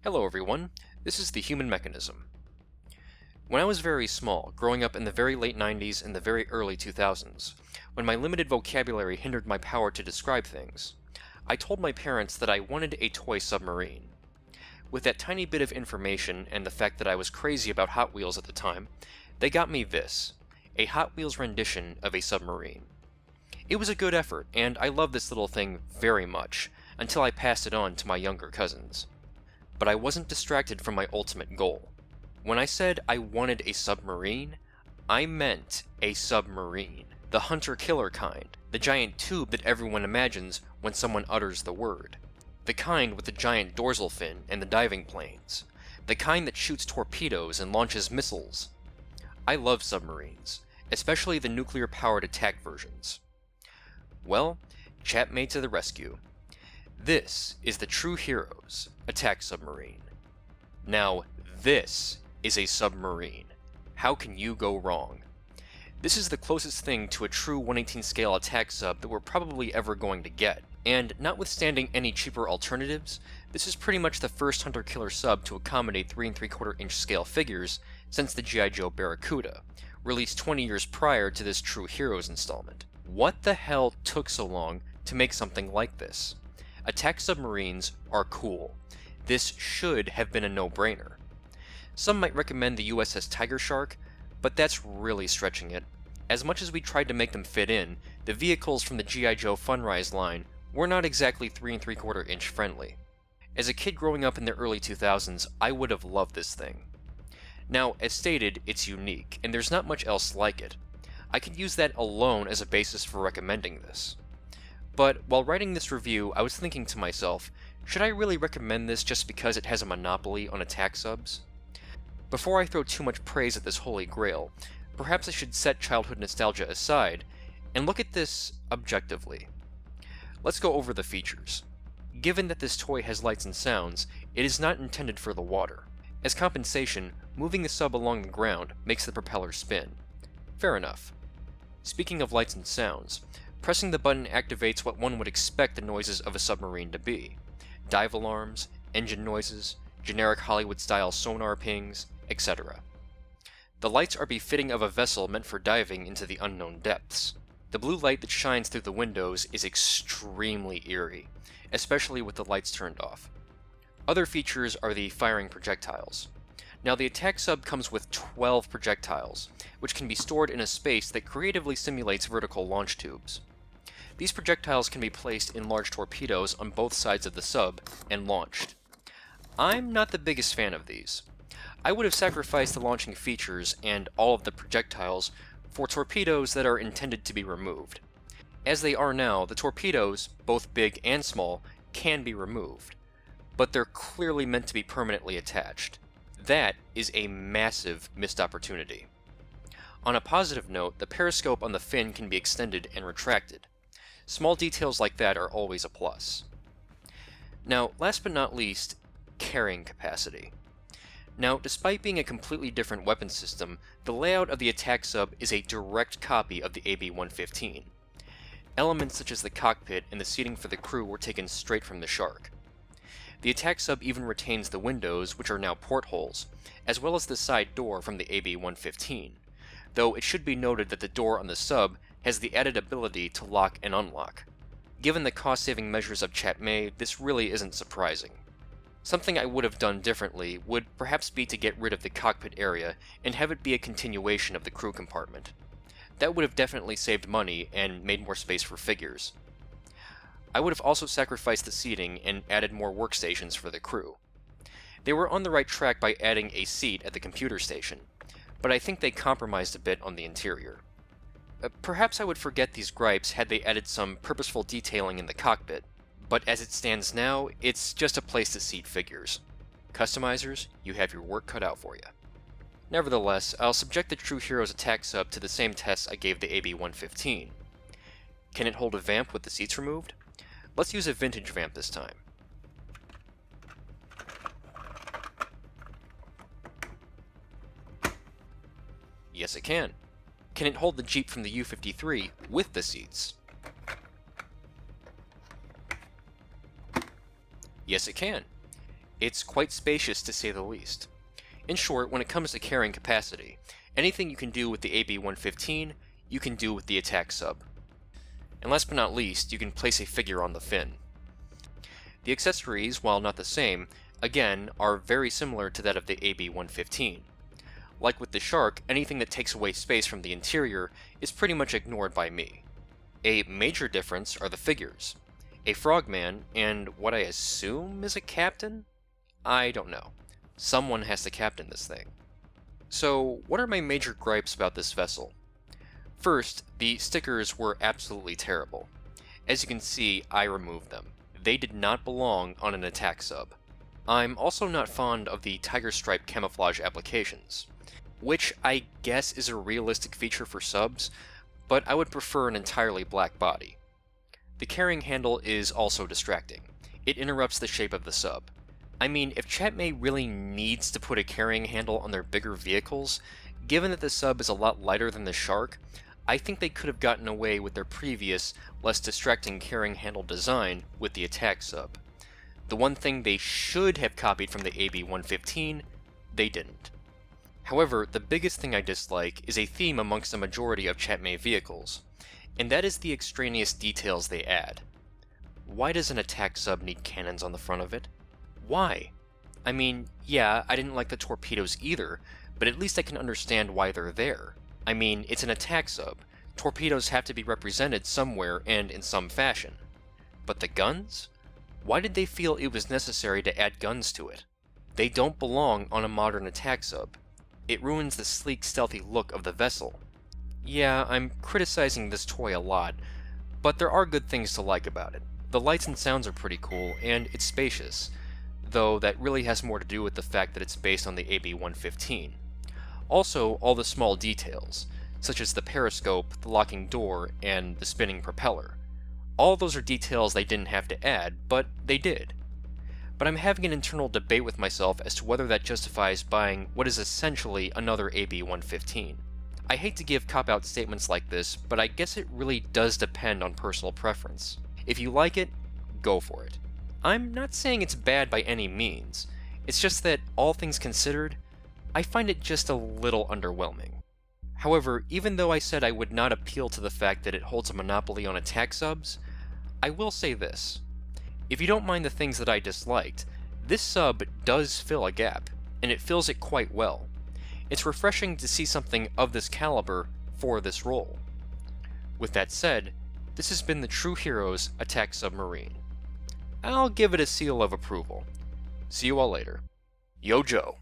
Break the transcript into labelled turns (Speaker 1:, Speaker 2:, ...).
Speaker 1: Hello everyone, this is the human mechanism. When I was very small, growing up in the very late 90s and the very early 2000s, when my limited vocabulary hindered my power to describe things, I told my parents that I wanted a toy submarine. With that tiny bit of information and the fact that I was crazy about Hot Wheels at the time, they got me this, a Hot Wheels rendition of a submarine. It was a good effort, and I loved this little thing very much, until I passed it on to my younger cousins. But I wasn't distracted from my ultimate goal. When I said I wanted a submarine, I meant a submarine. The hunter-killer kind, the giant tube that everyone imagines when someone utters the word. The kind with the giant dorsal fin and the diving planes. The kind that shoots torpedoes and launches missiles. I love submarines, especially the nuclear-powered attack versions. Well, Chap Mei to the rescue. This is the True Heroes attack submarine. Now, this is a submarine. How can you go wrong? This is the closest thing to a true 1/18 scale attack sub that we're probably ever going to get, and notwithstanding any cheaper alternatives, this is pretty much the first hunter-killer sub to accommodate 3 3/4 inch scale figures since the G.I. Joe Barracuda, released 20 years prior to this True Heroes installment. What the hell took so long to make something like this? Attack submarines are cool. This should have been a no-brainer. Some might recommend the USS Tiger Shark, but that's really stretching it. As much as we tried to make them fit in, the vehicles from the G.I. Joe Funrise line were not exactly 3 3/4 inch friendly. As a kid growing up in the early 2000s, I would have loved this thing. Now, as stated, it's unique, and there's not much else like it. I could use that alone as a basis for recommending this. But while writing this review, I was thinking to myself, should I really recommend this just because it has a monopoly on attack subs? Before I throw too much praise at this holy grail, perhaps I should set childhood nostalgia aside and look at this objectively. Let's go over the features. Given that this toy has lights and sounds, it is not intended for the water. As compensation, moving the sub along the ground makes the propeller spin. Fair enough. Speaking of lights and sounds, pressing the button activates what one would expect the noises of a submarine to be. Dive alarms, engine noises, generic Hollywood-style sonar pings, etc. The lights are befitting of a vessel meant for diving into the unknown depths. The blue light that shines through the windows is extremely eerie, especially with the lights turned off. Other features are the firing projectiles. Now, the attack sub comes with 12 projectiles, which can be stored in a space that creatively simulates vertical launch tubes. These projectiles can be placed in large torpedoes on both sides of the sub and launched. I'm not the biggest fan of these. I would have sacrificed the launching features and all of the projectiles for torpedoes that are intended to be removed. As they are now, the torpedoes, both big and small, can be removed, but they're clearly meant to be permanently attached. That is a massive missed opportunity. On a positive note, the periscope on the fin can be extended and retracted. Small details like that are always a plus. Now, last but not least, carrying capacity. Now, despite being a completely different weapon system, the layout of the attack sub is a direct copy of the AB-115. Elements such as the cockpit and the seating for the crew were taken straight from the Shark. The attack sub even retains the windows, which are now portholes, as well as the side door from the AB-115, though it should be noted that the door on the sub has the added ability to lock and unlock. Given the cost-saving measures of Chap Mei, this really isn't surprising. Something I would have done differently would perhaps be to get rid of the cockpit area and have it be a continuation of the crew compartment. That would have definitely saved money and made more space for figures. I would have also sacrificed the seating and added more workstations for the crew. They were on the right track by adding a seat at the computer station, but I think they compromised a bit on the interior. Perhaps I would forget these gripes had they added some purposeful detailing in the cockpit, but as it stands now, it's just a place to seat figures. Customizers, you have your work cut out for you. Nevertheless, I'll subject the True Heroes attack sub to the same tests I gave the AB-115. Can it hold a vamp with the seats removed? Let's use a vintage vamp this time. Yes, it can. Can it hold the Jeep from the U-53 with the seats? Yes, it can. It's quite spacious to say the least. In short, when it comes to carrying capacity, anything you can do with the AB-115, you can do with the attack sub. And last but not least, you can place a figure on the fin. The accessories, while not the same, again, are very similar to that of the AB-115. Like with the Shark, anything that takes away space from the interior is pretty much ignored by me. A major difference are the figures. A frogman, and what I assume is a captain? I don't know. Someone has to captain this thing. So, what are my major gripes about this vessel? First, the stickers were absolutely terrible. As you can see, I removed them. They did not belong on an attack sub. I'm also not fond of the tiger stripe camouflage applications, which I guess is a realistic feature for subs, but I would prefer an entirely black body. The carrying handle is also distracting. It interrupts the shape of the sub. I mean, if Chap Mei really needs to put a carrying handle on their bigger vehicles, given that the sub is a lot lighter than the Shark, I think they could have gotten away with their previous, less distracting carrying handle design with the attack sub. The one thing they should have copied from the AB-115, they didn't. However, the biggest thing I dislike is a theme amongst the majority of Chap Mei vehicles, and that is the extraneous details they add. Why does an attack sub need cannons on the front of it? Why? I mean, yeah, I didn't like the torpedoes either, but at least I can understand why they're there. I mean, it's an attack sub. Torpedoes have to be represented somewhere and in some fashion. But the guns? Why did they feel it was necessary to add guns to it? They don't belong on a modern attack sub. It ruins the sleek, stealthy look of the vessel. Yeah, I'm criticizing this toy a lot, but there are good things to like about it. The lights and sounds are pretty cool, and it's spacious, though that really has more to do with the fact that it's based on the AB-115. Also, all the small details, such as the periscope, the locking door, and the spinning propeller. All those are details they didn't have to add, but they did. But I'm having an internal debate with myself as to whether that justifies buying what is essentially another AB-115. I hate to give cop-out statements like this, but I guess it really does depend on personal preference. If you like it, go for it. I'm not saying it's bad by any means, it's just that, all things considered, I find it just a little underwhelming. However, even though I said I would not appeal to the fact that it holds a monopoly on attack subs, I will say this. If you don't mind the things that I disliked, this sub does fill a gap, and it fills it quite well. It's refreshing to see something of this caliber for this role. With that said, this has been the True Heroes Attack Submarine. I'll give it a seal of approval. See you all later. Yo Joe.